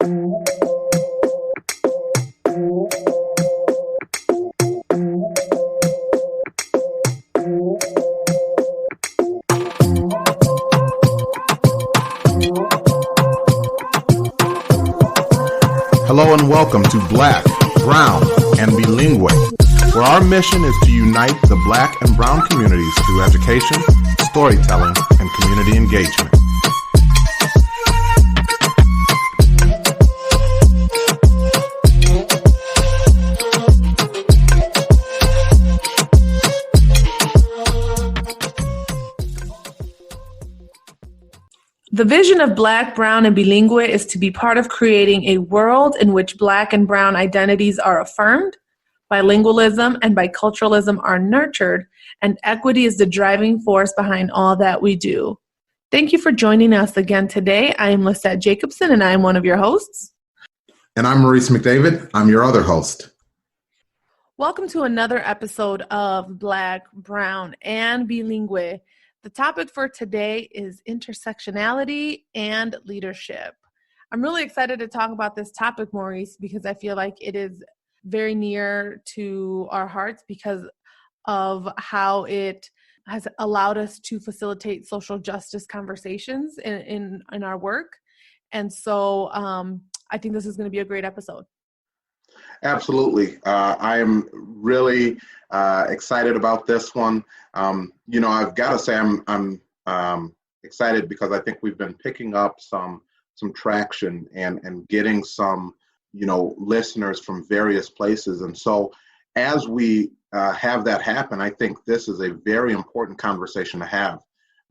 Hello and welcome to Black, Brown, and Bilingual, where our mission is to unite the Black and Brown communities through education, storytelling, and community engagement. The vision of Black, Brown, and Bilingual is to be part of creating a world in which Black and Brown identities are affirmed, bilingualism and biculturalism are nurtured, and equity is the driving force behind all that we do. Thank you for joining us again today. I am Lissette Jacobson, and I am one of your hosts. And I'm Maurice McDavid. I'm your other host. Welcome to another episode of Black, Brown, and Bilingual. The topic for today is intersectionality and leadership. I'm really excited to talk about this topic, Maurice, because I feel like it is very near to our hearts because of how it has allowed us to facilitate social justice conversations in our work. And so I think this is going to be a great episode. Absolutely. I am really excited about this one. I've got to say I'm excited because I think we've been picking up some traction and getting some, listeners from various places. And so as we have that happen, I think this is a very important conversation to have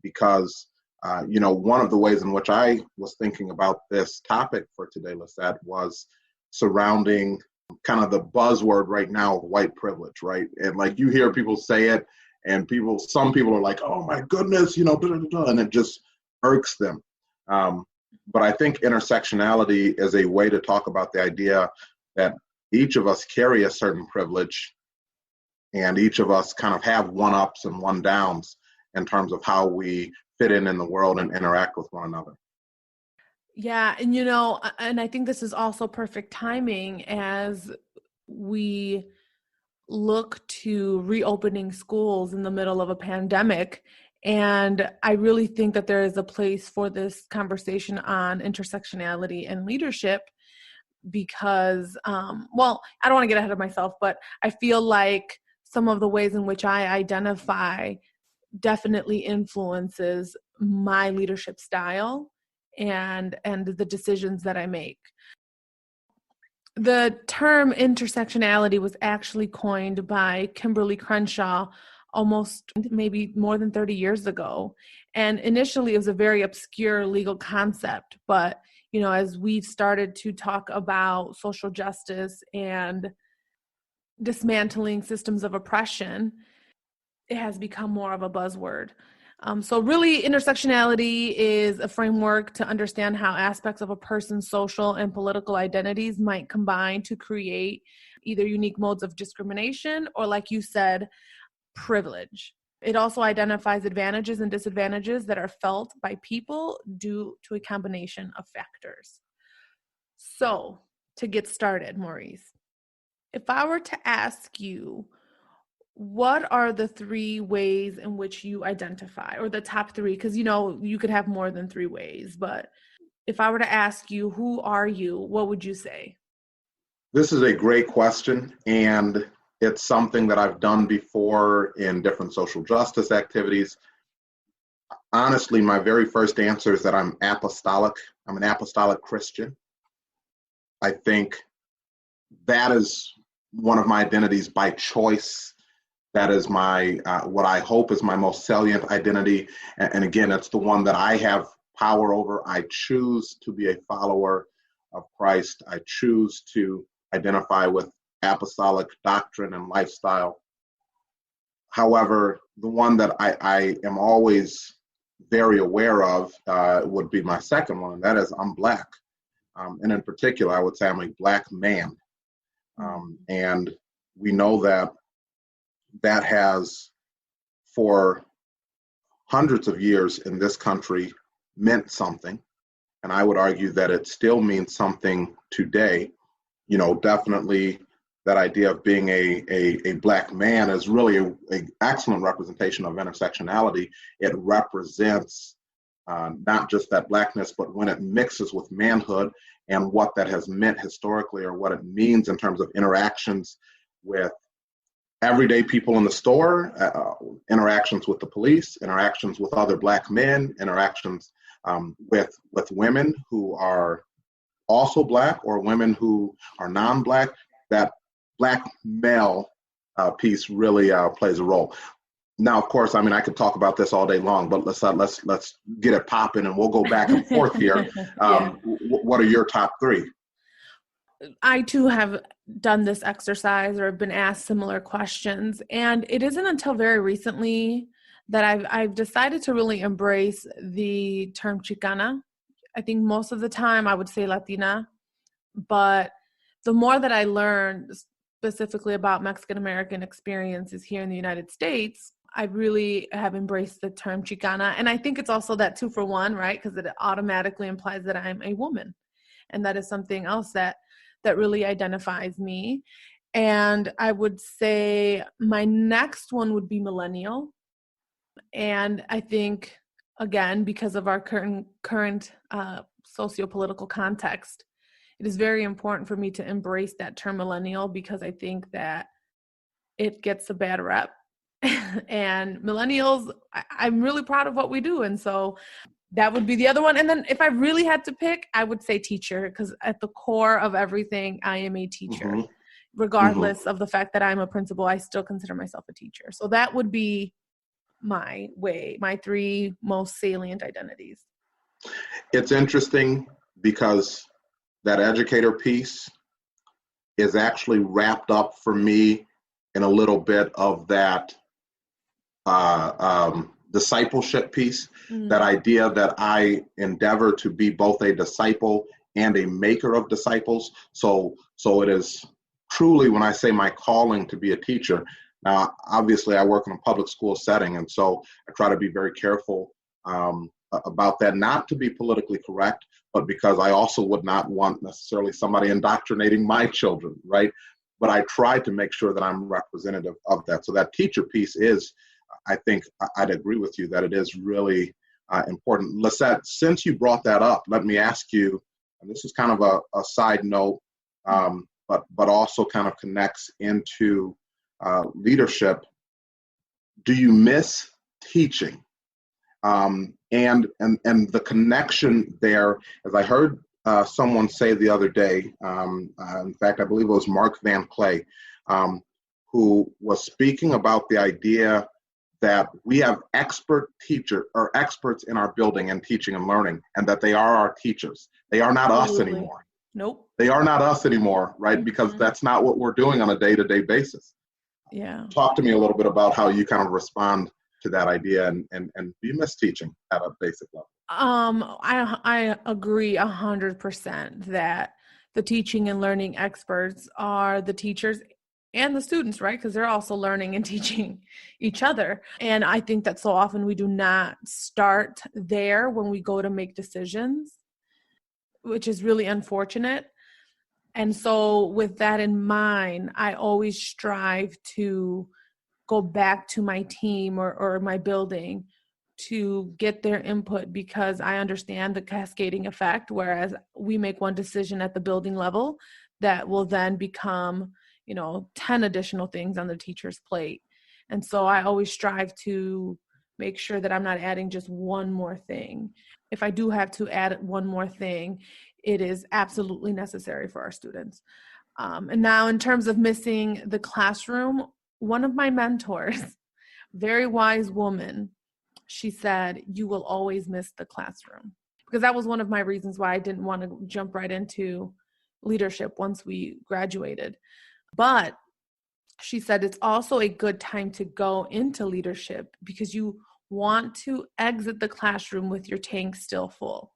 because, one of the ways in which I was thinking about this topic for today, Lissette, was surrounding kind of the buzzword right now of white privilege, right? And like you hear people say it and some people are like, oh my goodness, and it just irks them. But I think intersectionality is a way to talk about the idea that each of us carry a certain privilege and each of us kind of have one-ups and one-downs in terms of how we fit in the world and interact with one another. Yeah. And I think this is also perfect timing as we look to reopening schools in the middle of a pandemic. And I really think that there is a place for this conversation on intersectionality and leadership because, I don't want to get ahead of myself, but I feel like some of the ways in which I identify definitely influences my leadership style and the decisions that I make. The term intersectionality was actually coined by Kimberly Crenshaw almost maybe more than 30 years ago. And initially it was a very obscure legal concept, but as we've started to talk about social justice and dismantling systems of oppression, it has become more of a buzzword. So really, intersectionality is a framework to understand how aspects of a person's social and political identities might combine to create either unique modes of discrimination or, like you said, privilege. It also identifies advantages and disadvantages that are felt by people due to a combination of factors. So, to get started, Maurice, if I were to ask you, what are the three ways in which you identify, or the top three? Because, you could have more than three ways, but if I were to ask you, who are you, what would you say? This is a great question, and it's something that I've done before in different social justice activities. Honestly, my very first answer is that I'm apostolic. I'm an apostolic Christian. I think that is one of my identities by choice. That is my, what I hope is my most salient identity. And again, it's the one that I have power over. I choose to be a follower of Christ. I choose to identify with apostolic doctrine and lifestyle. However, the one that I am always very aware of would be my second one, and that is I'm Black. And in particular, I would say I'm a Black man. And we know that has, for hundreds of years in this country, meant something. And I would argue that it still means something today. Definitely that idea of being a Black man is really an excellent representation of intersectionality. It represents not just that Blackness, but when it mixes with manhood and what that has meant historically, or what it means in terms of interactions with everyday people in the store, interactions with the police, interactions with other Black men, interactions with women who are also Black, or women who are non-Black. That Black male piece really plays a role. Now, of course, I could talk about this all day long, but let's get it popping, and we'll go back and forth here. Yeah. What are your top three? I too have done this exercise or have been asked similar questions, and it isn't until very recently that I've decided to really embrace the term Chicana. I think most of the time I would say Latina, but the more that I learn specifically about Mexican American experiences here in the United States, I really have embraced the term Chicana. And I think it's also that 2 for 1, right? Because it automatically implies that I'm a woman. And that is something else that really identifies me. And I would say my next one would be millennial. And I think, again, because of our current socio-political context, it is very important for me to embrace that term millennial, because I think that it gets a bad rep. And millennials, I'm really proud of what we do. And so that would be the other one. And then if I really had to pick, I would say teacher, because at the core of everything, I am a teacher. Mm-hmm. Regardless of the fact that I'm a principal, I still consider myself a teacher. So that would be my 3 most salient identities. It's interesting because that educator piece is actually wrapped up for me in a little bit of that discipleship piece, that idea that I endeavor to be both a disciple and a maker of disciples. So it is truly, when I say my calling to be a teacher. Now, obviously, I work in a public school setting, and so I try to be very careful about that, not to be politically correct, but because I also would not want necessarily somebody indoctrinating my children, right? But I try to make sure that I'm representative of that. So that teacher piece is, I think I'd agree with you that it is really important. Lissette, since you brought that up, let me ask you, and this is kind of a side note, but also kind of connects into leadership. Do you miss teaching? And the connection there, as I heard someone say the other day, in fact, I believe it was Mark Van Clay, who was speaking about the idea that we have expert teachers or experts in our building in teaching and learning, and that they are our teachers. They are not us anymore. Nope. They are not us anymore, right? Because that's not what we're doing on a day-to-day basis. Yeah. Talk to me a little bit about how you kind of respond to that idea, and do you miss teaching at a basic level? I agree 100% that the teaching and learning experts are the teachers and the students, right? Because they're also learning and teaching each other. And I think that so often we do not start there when we go to make decisions, which is really unfortunate. And so with that in mind, I always strive to go back to my team or my building to get their input, because I understand the cascading effect, whereas we make one decision at the building level that will then become 10 additional things on the teacher's plate. And so I always strive to make sure that I'm not adding just one more thing. If I do have to add one more thing, it is absolutely necessary for our students. And now in terms of missing the classroom, one of my mentors, very wise woman, she said, "You will always miss the classroom." Because that was one of my reasons why I didn't want to jump right into leadership once we graduated. But she said it's also a good time to go into leadership because you want to exit the classroom with your tank still full,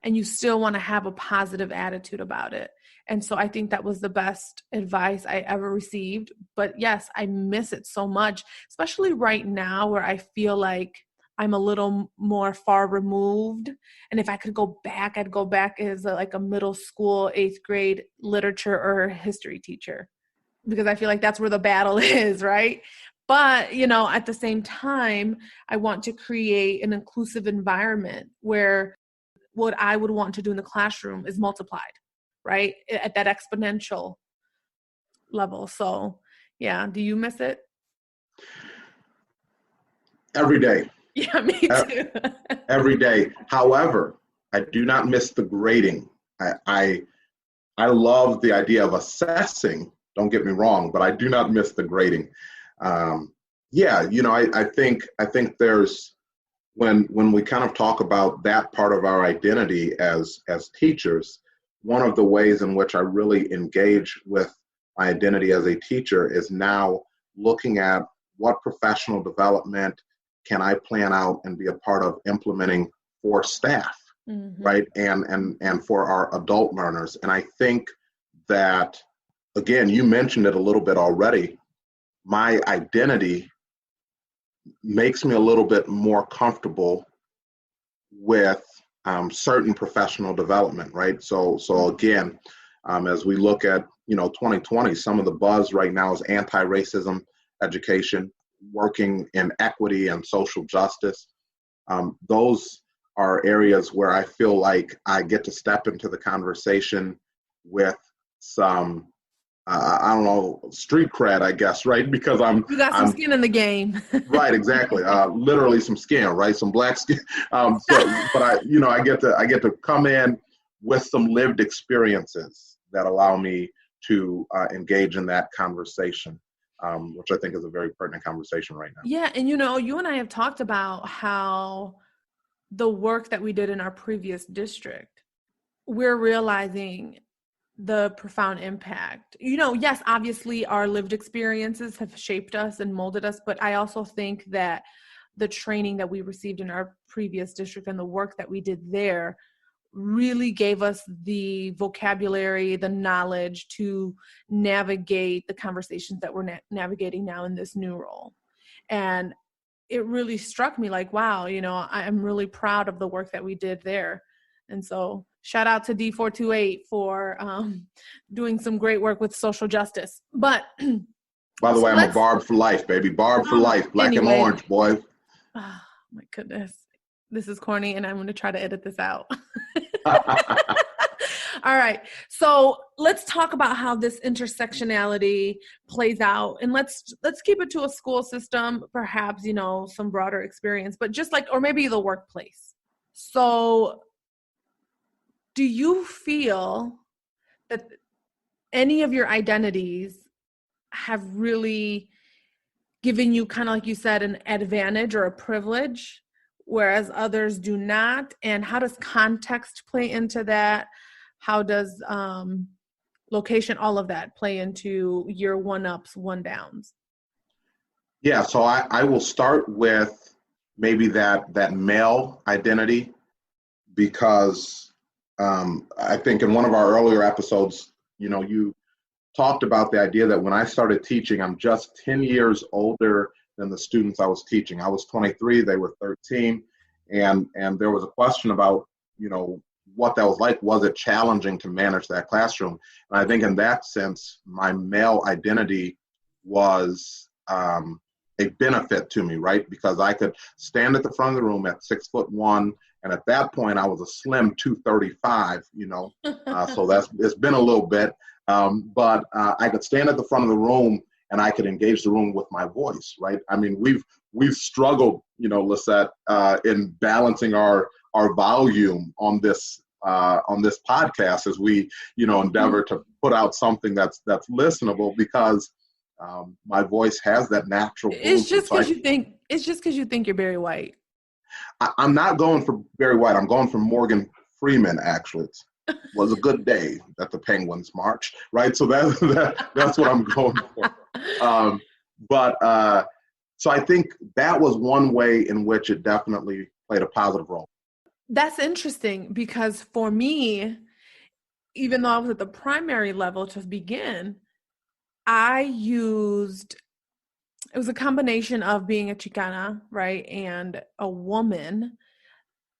and you still want to have a positive attitude about it. And so I think that was the best advice I ever received. But yes, I miss it so much, especially right now where I feel like I'm a little more far removed. And if I could go back, I'd go back as like a middle school, 8th grade literature or history teacher, because I feel like that's where the battle is, right? But, at the same time, I want to create an inclusive environment where what I would want to do in the classroom is multiplied, right? At that exponential level. So, yeah. Do you miss it? Every day. Yeah, me too. Every day. However, I do not miss the grading. I love the idea of assessing. Don't get me wrong, but I do not miss the grading. I think there's when we kind of talk about that part of our identity as teachers, one of the ways in which I really engage with my identity as a teacher is now looking at what professional development can I plan out and be a part of implementing for staff, right? And for our adult learners. And I think that, again, you mentioned it a little bit already, my identity makes me a little bit more comfortable with certain professional development, right? So again, as we look at 2020, some of the buzz right now is anti-racism education, working in equity and social justice. Those are areas where I feel like I get to step into the conversation with some I don't know, street cred, I guess, right? Because you got some skin in the game. Right, exactly. Literally some skin, right? Some black skin. But I get to come in with some lived experiences that allow me to engage in that conversation, which I think is a very pertinent conversation right now. Yeah, and you and I have talked about how the work that we did in our previous district, we're realizing the profound impact. Yes, obviously our lived experiences have shaped us and molded us, but I also think that the training that we received in our previous district and the work that we did there really gave us the vocabulary, the knowledge to navigate the conversations that we're navigating now in this new role. And it really struck me like, wow, I'm really proud of the work that we did there. And so shout out to D428 for doing some great work with social justice. But by the way, I'm a Barb for life, baby. Barb for life. Black and orange, boy. Oh, my goodness. This is corny, and I'm going to try to edit this out. All right. So let's talk about how this intersectionality plays out. And let's keep it to a school system, perhaps, some broader experience, but just or maybe the workplace. So do you feel that any of your identities have really given you, kind of like you said, an advantage or a privilege, whereas others do not? And how does context play into that? How does location, all of that, play into your one-ups, one-downs? Yeah, so I will start with maybe that male identity, because I think in one of our earlier episodes, you talked about the idea that when I started teaching, I'm just 10 years older than the students I was teaching. I was 23, they were 13, and there was a question about, what that was like. Was it challenging to manage that classroom? And I think in that sense, my male identity was a benefit to me, right? Because I could stand at the front of the room at 6'1", and at that point I was a slim 235, so it's been a little bit, but I could stand at the front of the room and I could engage the room with my voice, right? I mean, we've struggled, Lissette, in balancing our volume on this podcast as we, endeavor to put out something that's listenable, because my voice has that natural. It's just because you think you're Barry White. I'm not going for Barry White. I'm going for Morgan Freeman. Actually, it was a good day that the Penguins marched, right? So that's what I'm going for. So I think that was one way in which it definitely played a positive role. That's interesting, because for me, even though I was at the primary level to begin, I used it was a combination of being a Chicana, right, and a woman.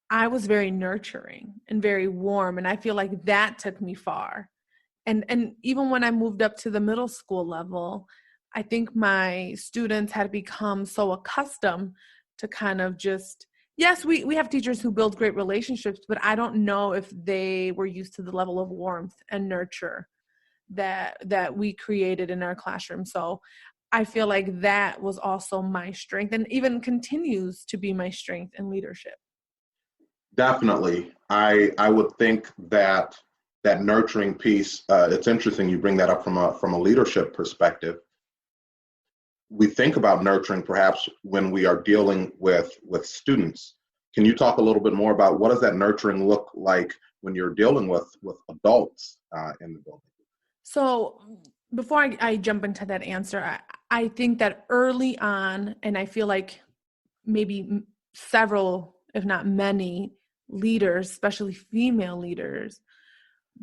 I was very nurturing and very warm, and I feel like that took me far. And even when I moved up to the middle school level, I think my students had become so accustomed to kind of just, yes, we have teachers who build great relationships, but I don't know if they were used to the level of warmth and nurture that we created in our classroom. So I feel like that was also my strength, and even continues to be my strength in leadership. Definitely. I would think that that nurturing piece, it's interesting you bring that up from a leadership perspective. We think about nurturing perhaps when we are dealing with students. Can you talk a little bit more about what does that nurturing look like when you're dealing with adults in the building? So before I jump into that answer, I think that early on, and I feel like maybe several, if not many, leaders, especially female leaders,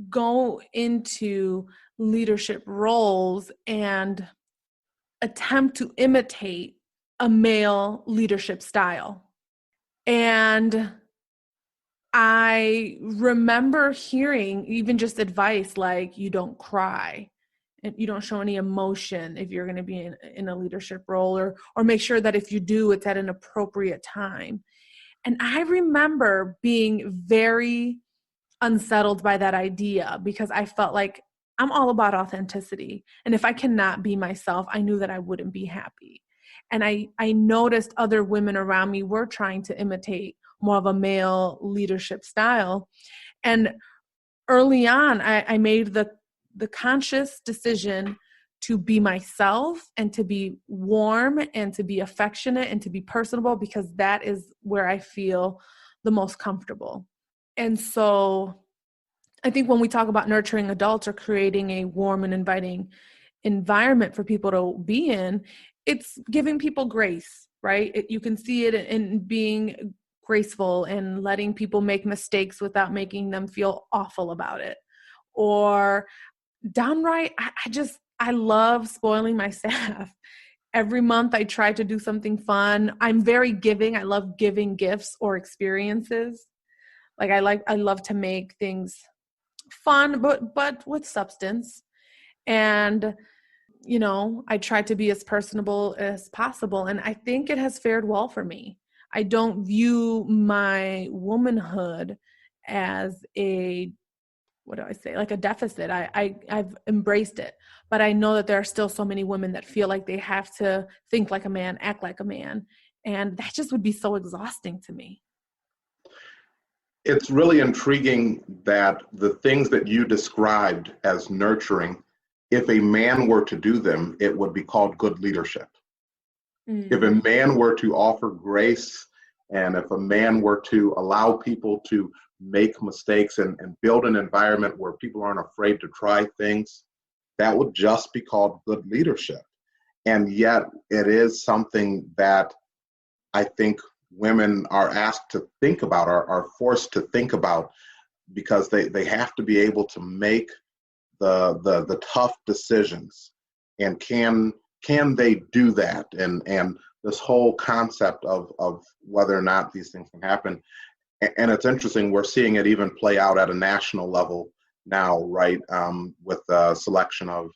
go into leadership roles and attempt to imitate a male leadership style. And I remember hearing even just advice like, you don't cry and you don't show any emotion if you're going to be in a leadership role, or make sure that if you do, it's at an appropriate time. And I remember being very unsettled by that idea, because I felt like I'm all about authenticity. And if I cannot be myself, I knew that I wouldn't be happy. And I noticed other women around me were trying to imitate more of a male leadership style. And early on, I made the conscious decision to be myself and to be warm and to be affectionate and to be personable, because that is where I feel the most comfortable. And so I think when we talk about nurturing adults or creating a warm and inviting environment for people to be in, it's giving people grace, right? You can see it in being graceful and letting people make mistakes without making them feel awful about it. Or downright, I love spoiling my staff. Every month I try to do something fun. I'm very giving. I love giving gifts or experiences. Like I love to make things fun, but with substance. And, I try to be as personable as possible. And I think it has fared well for me. I don't view my womanhood as like a deficit. I've embraced it, but I know that there are still so many women that feel like they have to think like a man, act like a man. And that just would be so exhausting to me. It's really intriguing that the things that you described as nurturing, if a man were to do them, it would be called good leadership. If a man were to offer grace, and if a man were to allow people to make mistakes and build an environment where people aren't afraid to try things, that would just be called good leadership. And yet it is something that I think women are asked to think about, are forced to think about, because they have to be able to make the tough decisions. And can they do that? And this whole concept of whether or not these things can happen. And it's interesting, we're seeing it even play out at a national level now, right? With the selection of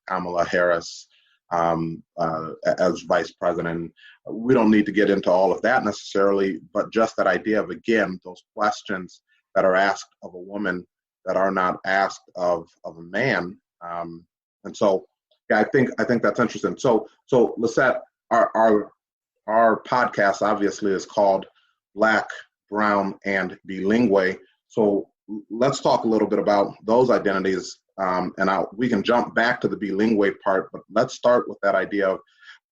Kamala Harris as vice president. We don't need to get into all of that necessarily, but just that idea of, again, those questions that are asked of a woman that are not asked of a man. And so, yeah, I think that's interesting. So Lissette, our podcast obviously is called Black, Brown, and Bilingual. So let's talk a little bit about those identities. We can jump back to the bilingual part, but let's start with that idea of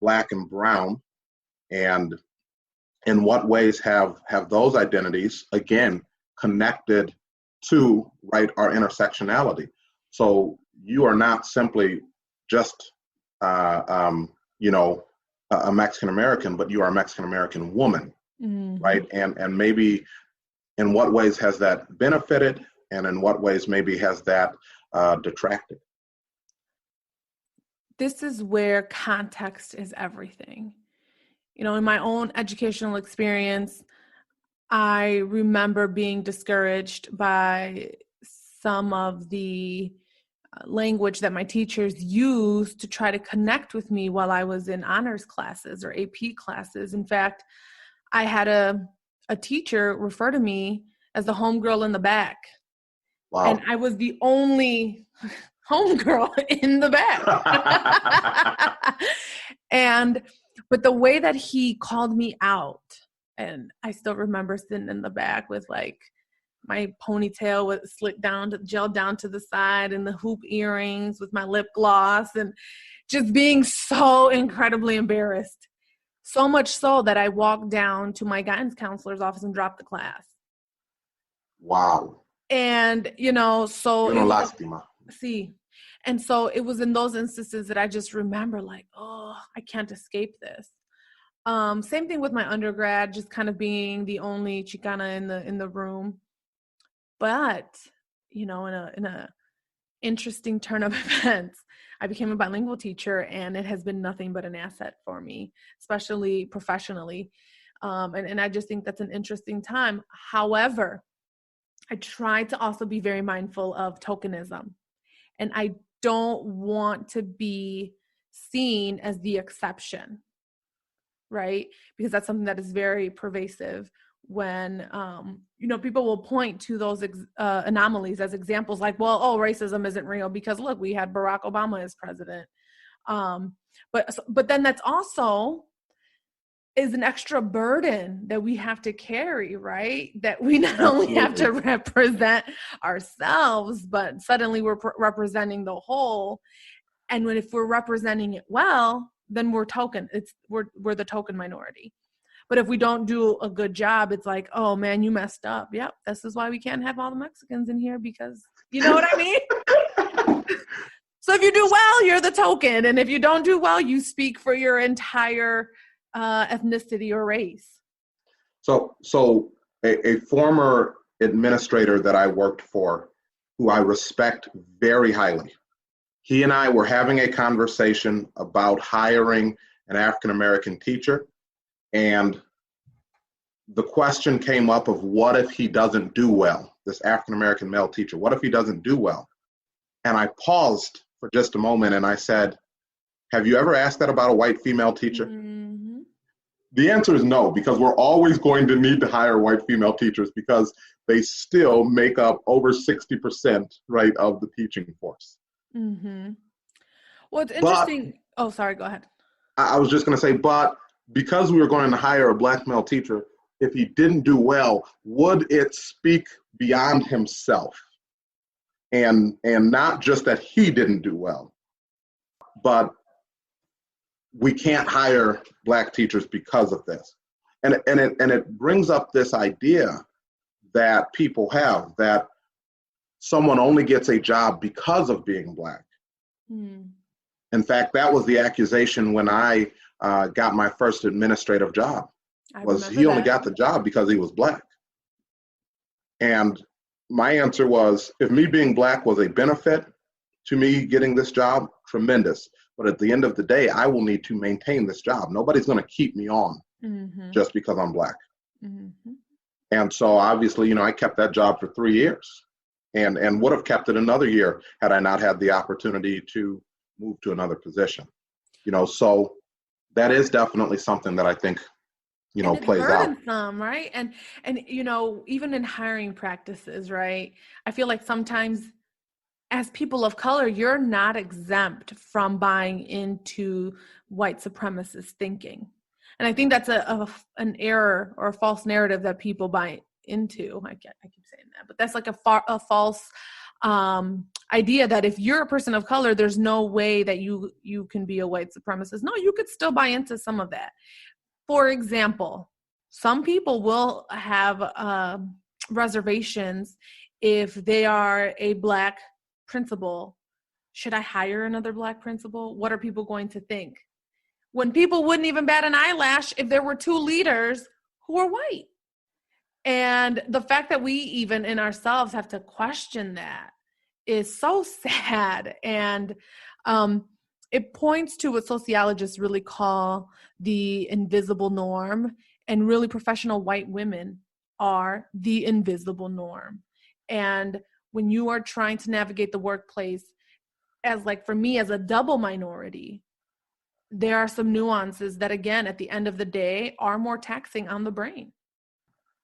Black and Brown, and in what ways have those identities, again, connected to, right, our intersectionality. So you are not simply just, a Mexican American, but you are a Mexican American woman, right? And maybe in what ways has that benefited, and in what ways maybe has that detracted? this is where context is everything. You know, in my own educational experience, I remember being discouraged by some of the language that my teachers used to try to connect with me while I was in honors classes or AP classes. In fact, I had a teacher refer to me as the homegirl in the back. Wow. And I was the only homegirl in the back. But the way that he called me out, and I still remember sitting in the back with like my ponytail was slicked down, gelled down to the side, and the hoop earrings with my lip gloss, and just being so incredibly embarrassed. So much so that I walked down to my guidance counselor's office and dropped the class. Wow. And, you know, so lástima. See, and so it was in those instances that I just remember like, oh, I can't escape this. Same thing with my undergrad, just kind of being the only Chicana in the room. But, you know, in a interesting turn of events, I became a bilingual teacher, and it has been nothing but an asset for me, especially professionally. And I just think that's an interesting time. However, I try to also be very mindful of tokenism, and I don't want to be seen as the exception, right? Because that's something that is very pervasive when, you know, people will point to those anomalies as examples like, well, oh, racism isn't real because look, we had Barack Obama as president. But then that's also is an extra burden that we have to carry, right? That we not only have to represent ourselves, but suddenly we're representing the whole. And if we're representing it well, then we're the token minority. But if we don't do a good job, it's like, oh man, you messed up. Yep, this is why we can't have all the Mexicans in here, because you know what I mean? So if you do well, you're the token. And if you don't do well, you speak for your entire ethnicity or race. So a former administrator that I worked for, who I respect very highly, he and I were having a conversation about hiring an African-American teacher. And the question came up of what if he doesn't do well, this African-American male teacher, what if he doesn't do well? And I paused for just a moment and I said, have you ever asked that about a white female teacher? Mm-hmm. The answer is no, because we're always going to need to hire white female teachers because they still make up over 60%, right, of the teaching force. Mm-hmm. Well, it's interesting. Oh, sorry, go ahead. I was just going to say, but because we were going to hire a black male teacher, if he didn't do well, would it speak beyond himself? And not just that he didn't do well, but we can't hire black teachers because of this. And it brings up this idea that people have that someone only gets a job because of being black. Mm. In fact, that was the accusation when I got my first administrative job. He only got the job because he was black. And my answer was, if me being black was a benefit to me getting this job, tremendous. But at the end of the day, I will need to maintain this job. Nobody's going to keep me on just because I'm black. Mm-hmm. And so obviously, you know, I kept that job for 3 years and would have kept it another year had I not had the opportunity to move to another position. You know, so that is definitely something that I think, you know, plays out. Right? And you know, even in hiring practices, right? I feel like sometimes as people of color, you're not exempt from buying into white supremacist thinking. And I think that's an error or a false narrative that people buy into. I keep saying that, but that's like a false idea that if you're a person of color, there's no way that you can be a white supremacist. No, you could still buy into some of that. For example, some people will have reservations if they are a black principal. Should I hire another black principal? What are people going to think? When people wouldn't even bat an eyelash if there were two leaders who were white. And the fact that we even in ourselves have to question that is so sad. And it points to what sociologists really call the invisible norm, and really professional white women are the invisible norm. And when you are trying to navigate the workplace as, like, for me as a double minority, there are some nuances that, again, at the end of the day, are more taxing on the brain.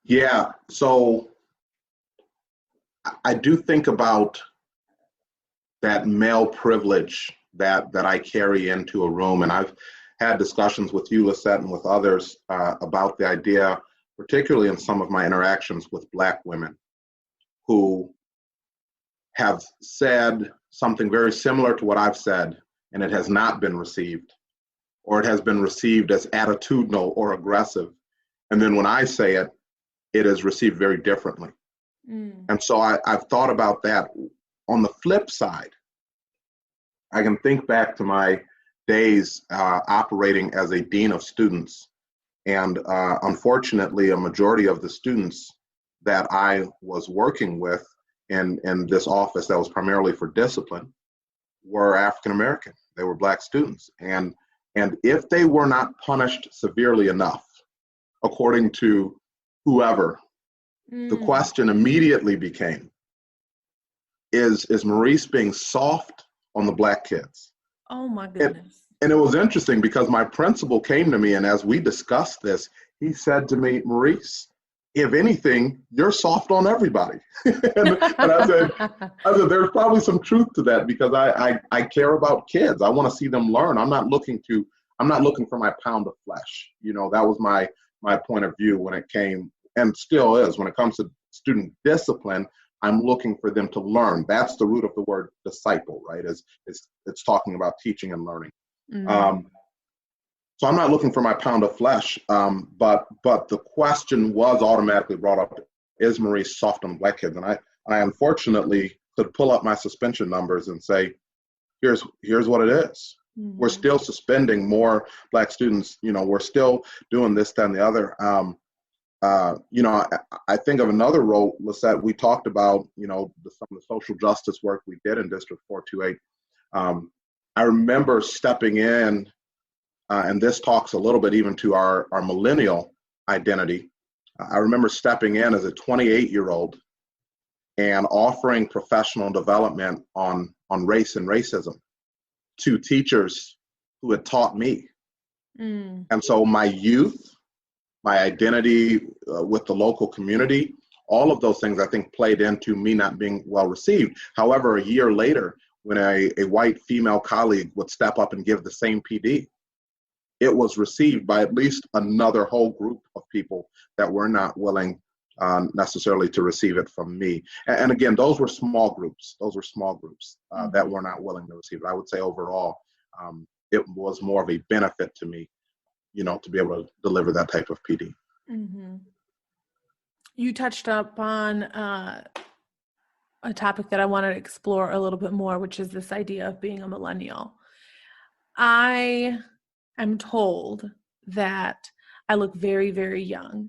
Yeah, so I do think about that male privilege that I carry into a room, and I've had discussions with you, Lissette, and with others about the idea, particularly in some of my interactions with Black women who have said something very similar to what I've said, and it has not been received, or it has been received as attitudinal or aggressive. And then when I say it, it is received very differently. And so I've thought about that. On the flip side, I can think back to my days operating as a dean of students. And unfortunately, a majority of the students that I was working with in this office that was primarily for discipline were African American. They were Black students. And if they were not punished severely enough, according to whoever, the question immediately became, is Maurice being soft on the Black kids? Oh my goodness. And it was interesting because my principal came to me, and as we discussed this, he said to me, Maurice, if anything, you're soft on everybody. and I said, there's probably some truth to that, because I care about kids. I want to see them learn. I'm not looking for my pound of flesh. That was my point of view when it came, and still is, when it comes to student discipline. I'm looking for them to learn. That's the root of the word disciple, right? It's talking about teaching and learning. So I'm not looking for my pound of flesh, but the question was automatically brought up: is Maurice soft on Black kids? And I unfortunately could pull up my suspension numbers and say, here's what it is. We're still suspending more Black students. We're still doing this, that, and the other. I think of another role, Lissette. We talked about, some of the social justice work we did in District 428. I remember stepping in, and this talks a little bit even to our millennial identity. I remember stepping in as a 28-year-old and offering professional development on race and racism to teachers who had taught me. And so my youth, my identity with the local community, all of those things I think played into me not being well received. However, a year later, when a white female colleague would step up and give the same PD, it was received by at least another whole group of people that were not willing necessarily to receive it from me. And again, those were small groups. That were not willing to receive it. I would say overall, it was more of a benefit to me, to be able to deliver that type of PD. You touched up on a topic that I wanted to explore a little bit more, which is this idea of being a millennial. I am told that I look very, very young,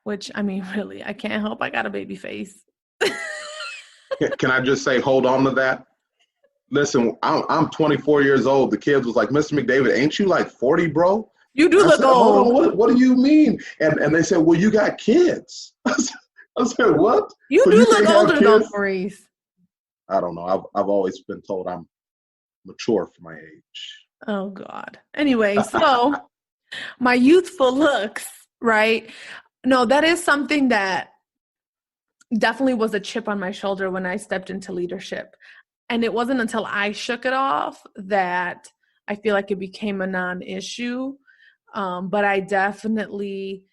which, I mean, really, I can't help. I got a baby face. Can I just say, hold on to that? Listen, I'm 24 years old. The kids was like, Mr. McDavid, ain't you like 40, bro? You do look old. Hold on, what do you mean? And they said, well, you got kids. I said, what? You so do you look older though, Maurice. I don't know. I've always been told I'm mature for my age. Oh, God. Anyway, so my youthful looks, right? No, that is something that definitely was a chip on my shoulder when I stepped into leadership. And it wasn't until I shook it off that I feel like it became a non-issue. But I definitely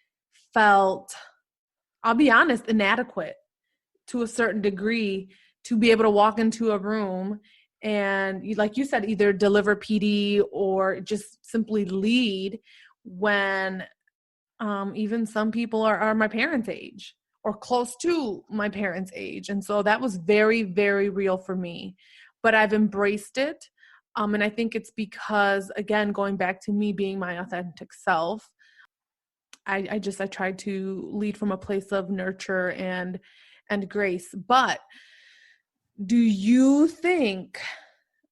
felt, I'll be honest, inadequate to a certain degree to be able to walk into a room and, like you said, either deliver PD or just simply lead when even some people are my parents' age or close to my parents' age. And so that was very, very real for me. But I've embraced it. And I think it's because, again, going back to me being my authentic self, I tried to lead from a place of nurture and grace. But do you think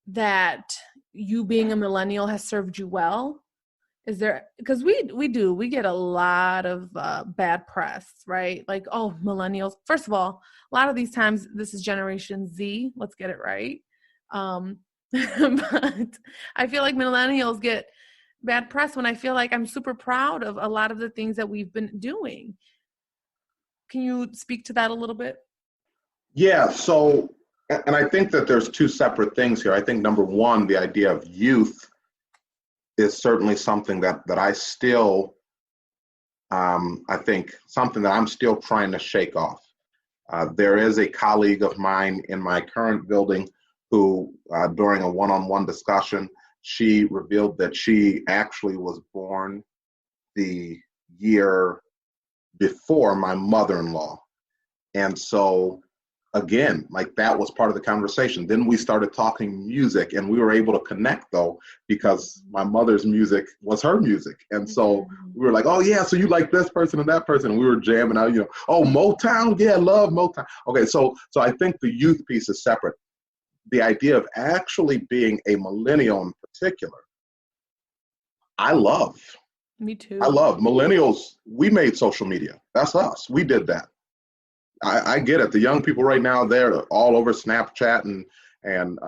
that you being a millennial has served you well? Is there, because we get a lot of bad press, right? Like, oh, millennials. First of all, a lot of these times this is Generation Z. Let's get it right. But I feel like millennials get bad press when I feel like I'm super proud of a lot of the things that we've been doing. Can you speak to that a little bit? Yeah, so, and I think that there's two separate things here. I think number one, the idea of youth is certainly something that I still, I think something that I'm still trying to shake off. There is a colleague of mine in my current building who, during a one-on-one discussion, she revealed that she actually was born the year before my mother-in-law. And so, again, like that was part of the conversation. Then we started talking music, and we were able to connect though, because my mother's music was her music. And so we were like, oh yeah, so you like this person and that person. And we were jamming out, oh, Motown, yeah, love Motown. Okay, so I think the youth piece is separate. The idea of actually being a millennial in particular, I love. Me too. I love millennials. We made social media. That's us. We did that. I get it. The young people right now, they're all over Snapchat and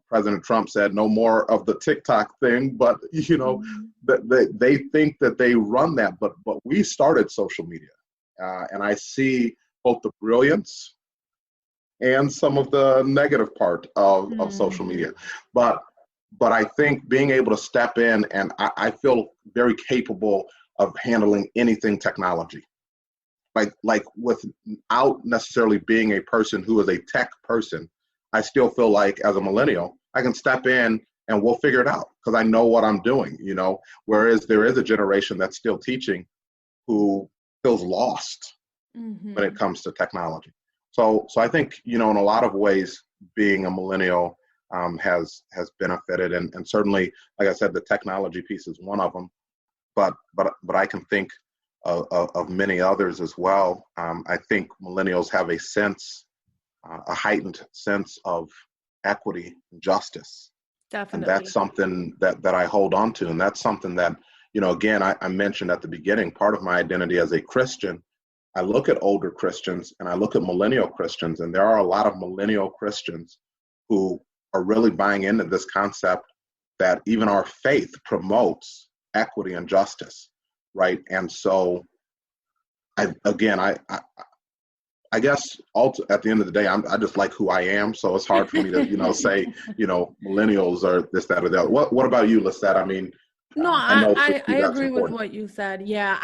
President Trump said no more of the TikTok thing, but they think that they run that, but we started social media, and I see both the brilliance and some of the negative part of social media, but I think being able to step in, and I feel very capable of handling anything technology. Like without necessarily being a person who is a tech person, I still feel like as a millennial, I can step in and we'll figure it out because I know what I'm doing, whereas there is a generation that's still teaching who feels lost when it comes to technology. So I think, in a lot of ways, being a millennial has benefited. And certainly, like I said, the technology piece is one of them, but I can think of many others as well. I think millennials have a heightened sense of equity and justice. Definitely. And that's something that I hold on to. And that's something that, again, I mentioned at the beginning, part of my identity as a Christian, I look at older Christians and I look at millennial Christians, and there are a lot of millennial Christians who are really buying into this concept that even our faith promotes equity and justice. Right. And so, I guess at the end of the day, I just like who I am. So it's hard for me to, say, millennials are this, that, or that. What about you, Lissette? I mean, no, I agree with what you said. Yeah.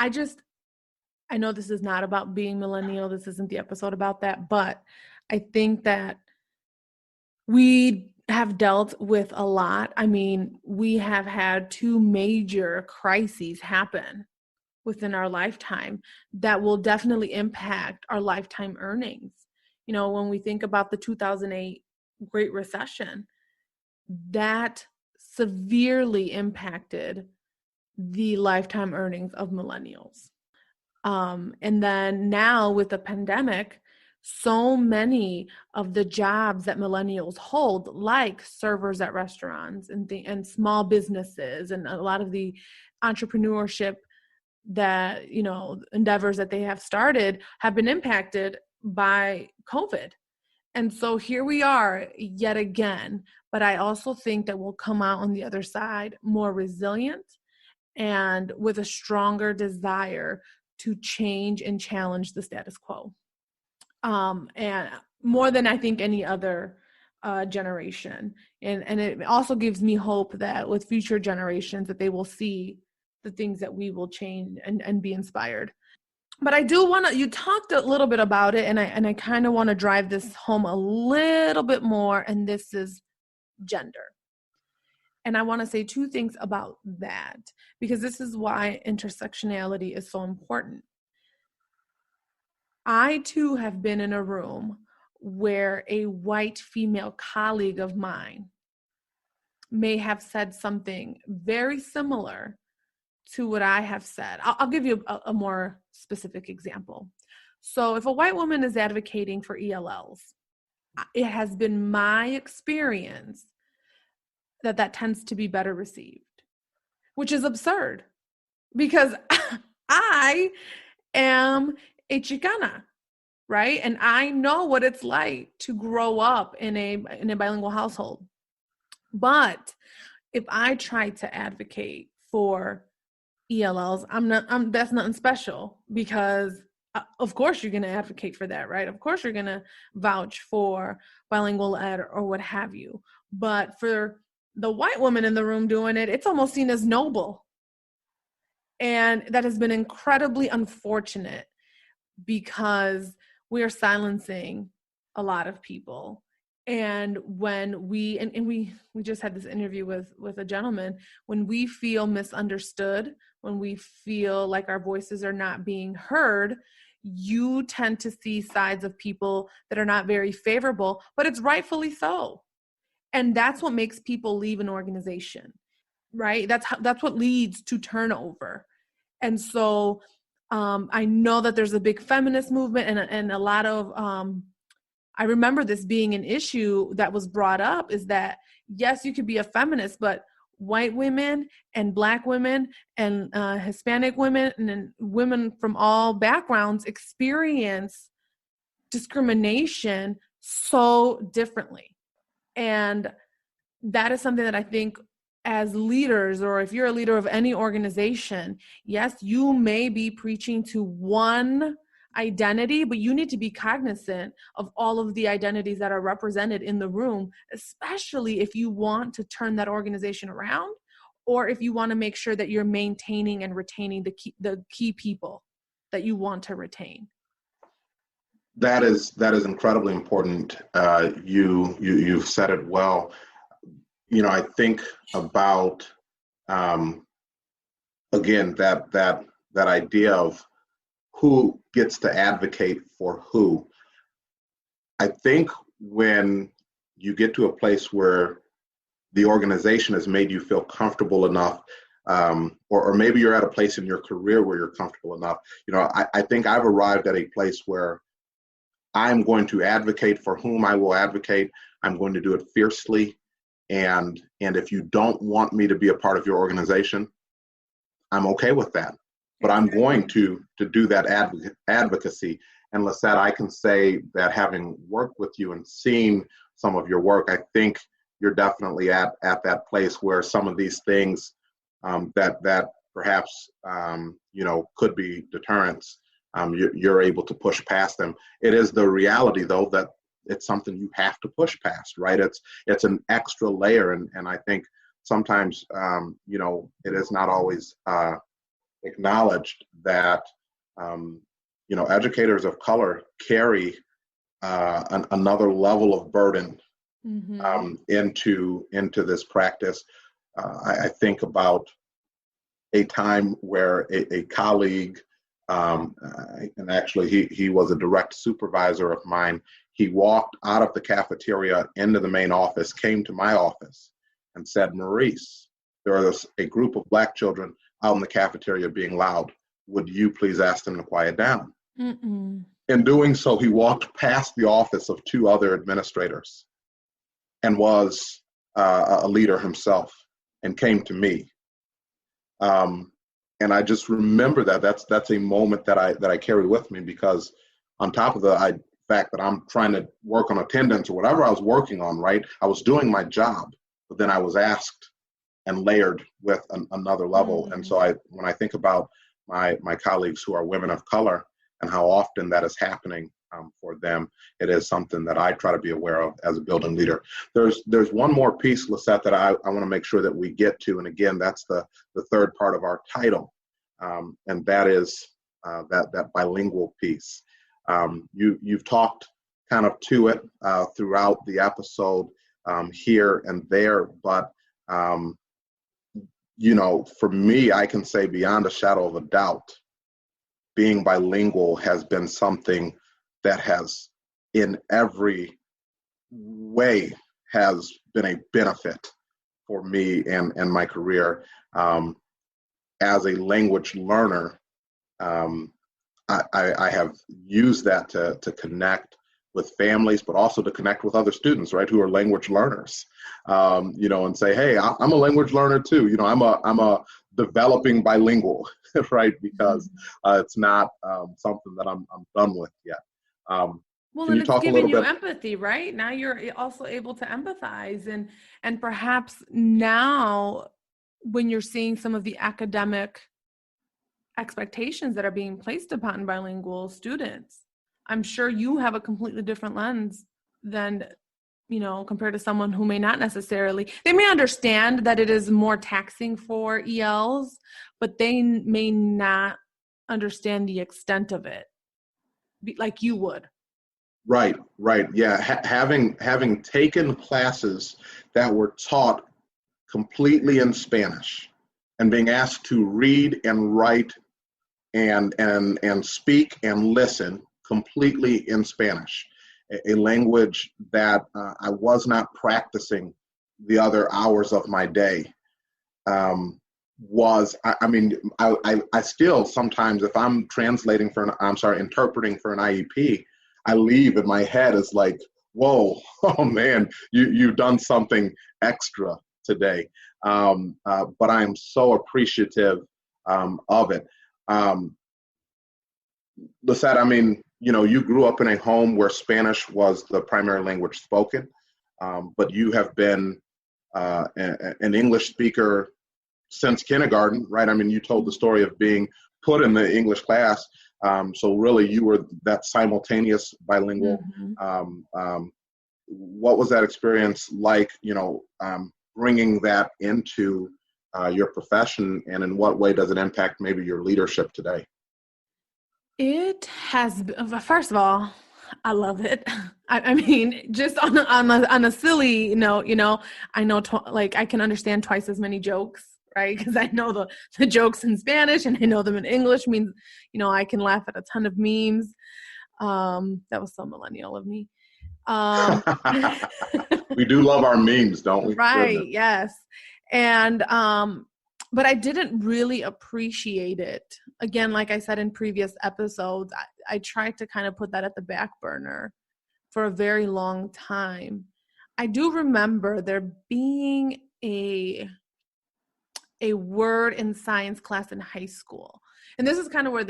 I know this is not about being millennial. This isn't the episode about that, but I think that we have dealt with a lot. I mean, we have had two major crises happen within our lifetime that will definitely impact our lifetime earnings. When we think about the 2008 Great Recession, that severely impacted the lifetime earnings of millennials. And then now with the pandemic, so many of the jobs that millennials hold, like servers at restaurants and small businesses and a lot of the entrepreneurship that, endeavors that they have started have been impacted by COVID. And so here we are yet again, but I also think that we'll come out on the other side more resilient and with a stronger desire to change and challenge the status quo. And more than I think any other generation. And it also gives me hope that with future generations that they will see the things that we will change and be inspired. But I do want to, you talked a little bit about it, and I kind of want to drive this home a little bit more, and this is gender. And I want to say two things about that, because this is why intersectionality is so important. I too have been in a room where a white female colleague of mine may have said something very similar to what I have said. I'll give you a more specific example. So if a white woman is advocating for ELLs, it has been my experience that tends to be better received, which is absurd because I am a Chicana, right? And I know what it's like to grow up in a bilingual household. But if I try to advocate for ELLs, that's nothing special because of course you're going to advocate for that, right? Of course you're going to vouch for bilingual ed or what have you. But for the white woman in the room doing it, it's almost seen as noble. And that has been incredibly unfortunate because we are silencing a lot of people. And when we just had this interview with a gentleman, when we feel misunderstood, when we feel like our voices are not being heard, you tend to see sides of people that are not very favorable, but it's rightfully so. And that's what makes people leave an organization, right? That's what leads to turnover. And so I know that there's a big feminist movement and a lot of, I remember this being an issue that was brought up is that, yes, you could be a feminist, but white women and Black women and Hispanic women and women from all backgrounds experience discrimination so differently. And that is something that I think as leaders, or if you're a leader of any organization, yes, you may be preaching to one identity, but you need to be cognizant of all of the identities that are represented in the room, especially if you want to turn that organization around, or if you want to make sure that you're maintaining and retaining the key people that you want to retain. That is incredibly important. You've said it well. You know, I think about again that idea of who gets to advocate for who. I think when you get to a place where the organization has made you feel comfortable enough, or maybe you're at a place in your career where you're comfortable enough. You know, I think I've arrived at a place where I'm going to advocate for whom I will advocate. I'm going to do it fiercely. And if you don't want me to be a part of your organization, I'm okay with that. But I'm going to do that advocacy. And Lissette, I can say that having worked with you and seen some of your work, I think you're definitely at that place where some of these things that perhaps could be deterrents, you're able to push past them. It is the reality, though, that it's something you have to push past, right? It's an extra layer, and I think sometimes it is not always acknowledged that educators of color carry another level of burden into this practice. I think about a time where a colleague, and actually he was a direct supervisor of mine. He walked out of the cafeteria into the main office, came to my office, and said, "Maurice, there is a group of Black children out in the cafeteria being loud. Would you please ask them to quiet down?" Mm-mm. In doing so, he walked past the office of two other administrators and was a leader himself and came to me. And I just remember that's a moment that I carry with me, because on top of the fact that I'm trying to work on attendance or whatever I was working on, right, I was doing my job, but then I was asked and layered with another level. Mm-hmm. And so when I think about my colleagues who are women of color and how often that is happening for them, it is something that I try to be aware of as a building leader. There's one more piece, Lissette, that I want to make sure that we get to. And again, that's the third part of our title. And that is that bilingual piece. You've talked kind of to it throughout the episode here and there, but for me, I can say beyond a shadow of a doubt, being bilingual has been something that has, in every way, has been a benefit for me and my career. As a language learner, I have used that to connect with families, but also to connect with other students, right, who are language learners, and say, hey, I'm a language learner too. I'm a developing bilingual, right, because it's not something that I'm done with yet. Well, Can and you it's talk a giving little you bit? empathy, right? Now you're also able to empathize, and perhaps now when you're seeing some of the academic expectations that are being placed upon bilingual students, I'm sure you have a completely different lens than, compared to someone who may not necessarily, they may understand that it is more taxing for ELs, but they may not understand the extent of it like you would. Right. Yeah. Having taken classes that were taught completely in Spanish and being asked to read and write and speak and listen completely in Spanish, a language that I was not practicing the other hours of my day. I still sometimes, if I'm interpreting for an IEP, I leave and my head is like, whoa, oh man, you've done something extra today. But I'm so appreciative of it. Lissette, you grew up in a home where Spanish was the primary language spoken, but you have been an English speaker since kindergarten, right? You told the story of being put in the English class. So really you were that simultaneous bilingual. What was that experience like, bringing that into your profession, and in what way does it impact maybe your leadership today? It has, first of all, I love it. Just on a silly note, I know I can understand twice as many jokes, right? Because I know the jokes in Spanish and I know them in English. Means, I can laugh at a ton of memes. That was so millennial of me. We do love our memes, don't we? Right. Goodness. Yes. And, but I didn't really appreciate it. Again, like I said in previous episodes, I tried to kind of put that at the back burner for a very long time. I do remember there being a word in science class in high school. And this is kind of where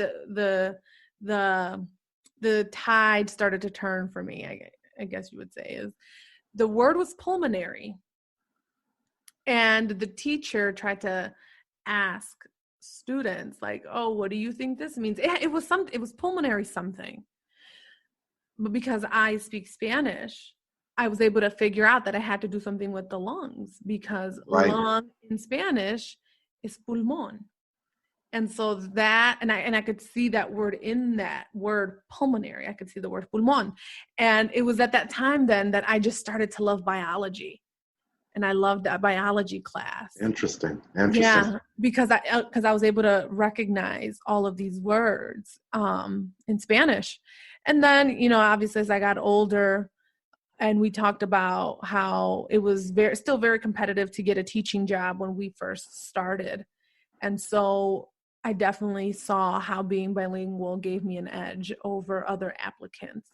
the tide started to turn for me, I guess you would say, is the word was pulmonary. And the teacher tried to ask students like, oh, what do you think this means? It was pulmonary something. But because I speak Spanish, I was able to figure out that I had to do something with the lungs, because Right. lung in Spanish is pulmón. And so that, and I could see that word in that word pulmonary. I could see the word pulmón. And it was at that time then that I just started to love biology. And I loved that biology class. Interesting. Yeah, because I was able to recognize all of these words in Spanish. And then, obviously as I got older, and we talked about how it was still very competitive to get a teaching job when we first started. And so I definitely saw how being bilingual gave me an edge over other applicants.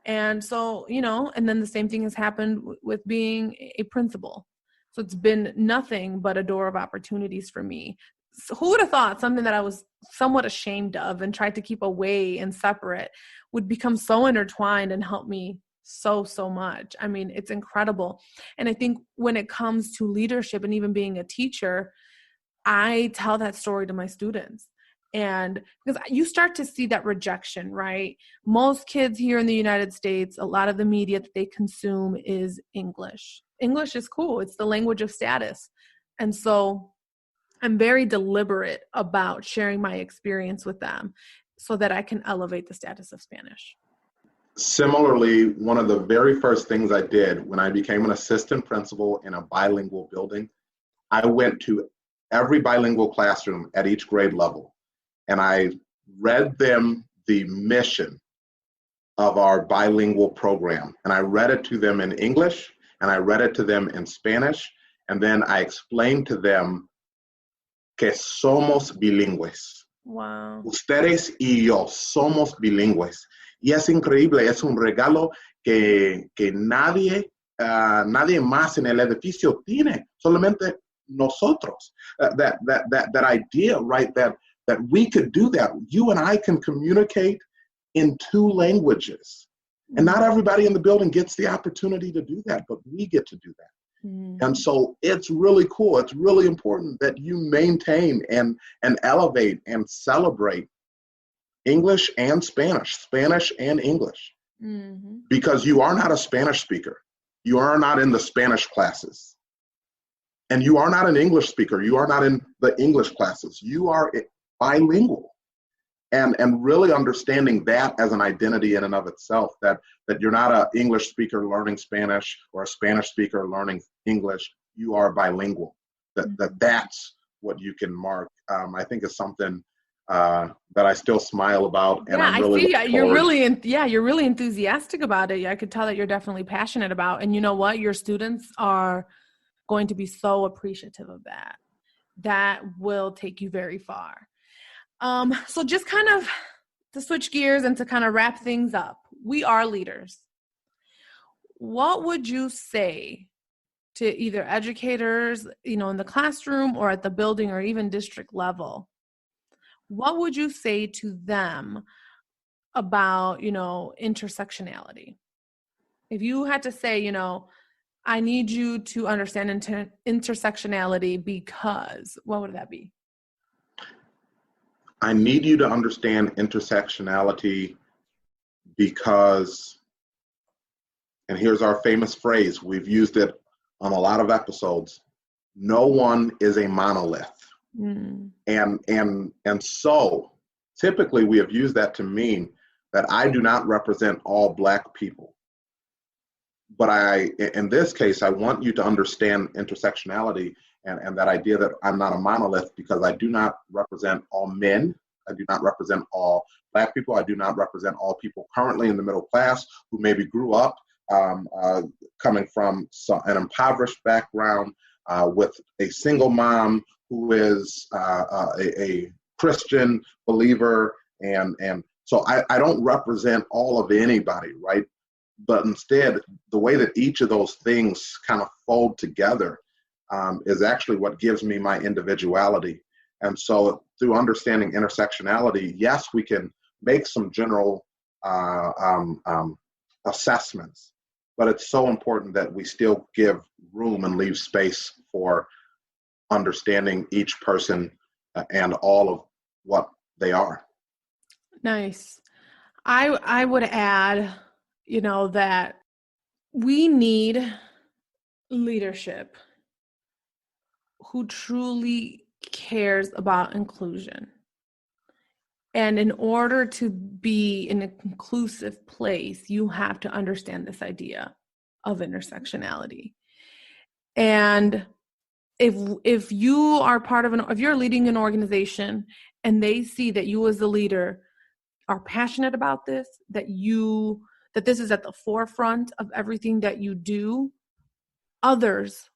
And so, and then the same thing has happened with being a principal. So it's been nothing but a door of opportunities for me. So who would have thought something that I was somewhat ashamed of and tried to keep away and separate would become so intertwined and help me so much. It's incredible. And I think when it comes to leadership and even being a teacher, I tell that story to my students. And because you start to see that rejection, right? Most kids here in the United States, a lot of the media that they consume is English. English is cool. It's the language of status. And so I'm very deliberate about sharing my experience with them so that I can elevate the status of Spanish. Similarly, one of the very first things I did when I became an assistant principal in a bilingual building, I went to every bilingual classroom at each grade level, and I read them the mission of our bilingual program. And I read it to them in English, and I read it to them in Spanish, and then I explained to them que somos bilingües. Wow. Ustedes y yo somos bilingües. Y es increíble, es un regalo que nadie, nadie más en el edificio tiene, solamente nosotros. That idea, right, that we could do that. You and I can communicate in two languages. And not everybody in the building gets the opportunity to do that, but we get to do that. And so it's really cool. It's really important that you maintain and elevate and celebrate English and Spanish, Spanish and English, because you are not a Spanish speaker. You are not in the Spanish classes. And you are not an English speaker. You are not in the English classes. You are bilingual. And really understanding that as an identity in and of itself, that you're not an English speaker learning Spanish or a Spanish speaker learning English. You are bilingual. That's what you can mark. I think is something that I still smile about. And I'm really I see. You're really enthusiastic about it. I could tell that you're definitely passionate about. And you know what? Your students are going to be so appreciative of that. That will take you very far. So just kind of to switch gears and to kind of wrap things up, we are leaders. What would you say to either educators, in the classroom or at the building or even district level? What would you say to them about, intersectionality? If you had to say, I need you to understand intersectionality because, what would that be? I need you to understand intersectionality because, and here's our famous phrase, we've used it on a lot of episodes, no one is a monolith. And so typically we have used that to mean that I do not represent all Black people. But in this case, I want you to understand intersectionality and that idea that I'm not a monolith because I do not represent all men. I do not represent all Black people. I do not represent all people currently in the middle class who maybe grew up coming from an impoverished background with a single mom who is a Christian believer. And so I don't represent all of anybody, right? But instead, the way that each of those things kind of fold together is actually what gives me my individuality. And so through understanding intersectionality, yes, we can make some general assessments, but it's so important that we still give room and leave space for understanding each person and all of what they are. Nice. I would add, that we need leadership who truly cares about inclusion. And in order to be in an inclusive place, you have to understand this idea of intersectionality. And if you are part of if you're leading an organization and they see that you as a leader are passionate about this, that this is at the forefront of everything that you do, others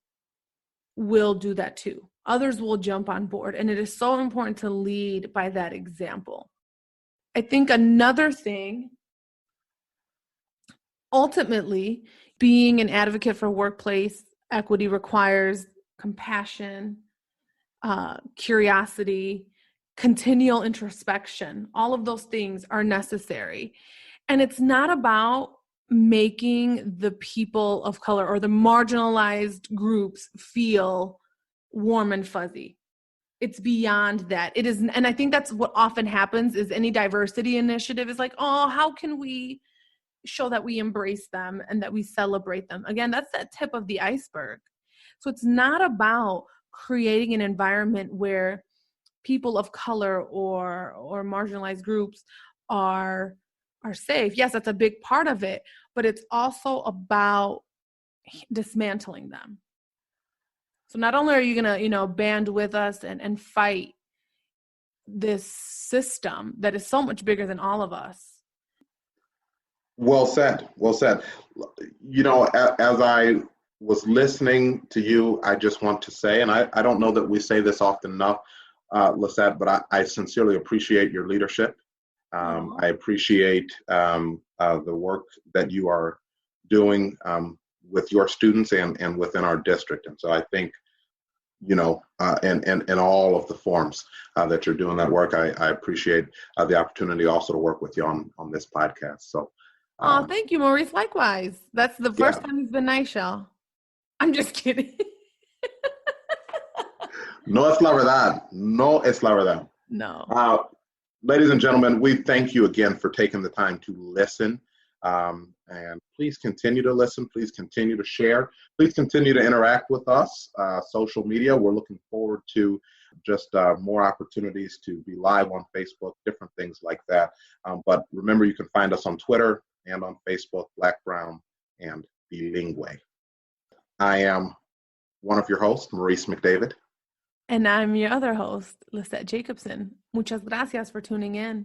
will do that too. Others will jump on board. And it is so important to lead by that example. I think another thing, ultimately, being an advocate for workplace equity requires compassion, curiosity, continual introspection. All of those things are necessary. And it's not about making the people of color or the marginalized groups feel warm and fuzzy. It's beyond that. It is, and I think that's what often happens is any diversity initiative is like, oh, how can we show that we embrace them and that we celebrate them? Again, that's that tip of the iceberg. So it's not about creating an environment where people of color or marginalized groups are safe. Yes, that's a big part of it, but it's also about dismantling them. So not only are you going to, band with us and fight this system that is so much bigger than all of us. Well said. Well said. As I was listening to you, I just want to say, and I don't know that we say this often enough, Lissette, but I sincerely appreciate your leadership. I appreciate the work that you are doing with your students and within our district. And so I think, in all of the forms that you're doing that work, I appreciate the opportunity also to work with you on this podcast. So, thank you, Maurice. Likewise. That's the first time he's been nice, y'all. I'm just kidding. No es la verdad. No es la verdad. No. Ladies and gentlemen, we thank you again for taking the time to listen. And please continue to listen. Please continue to share. Please continue to interact with us. Social media, we're looking forward to just more opportunities to be live on Facebook, different things like that. But remember, you can find us on Twitter and on Facebook, Black, Brown, and Bilingual. I am one of your hosts, Maurice McDavid. And I'm your other host, Lissette Jacobson. Muchas gracias for tuning in.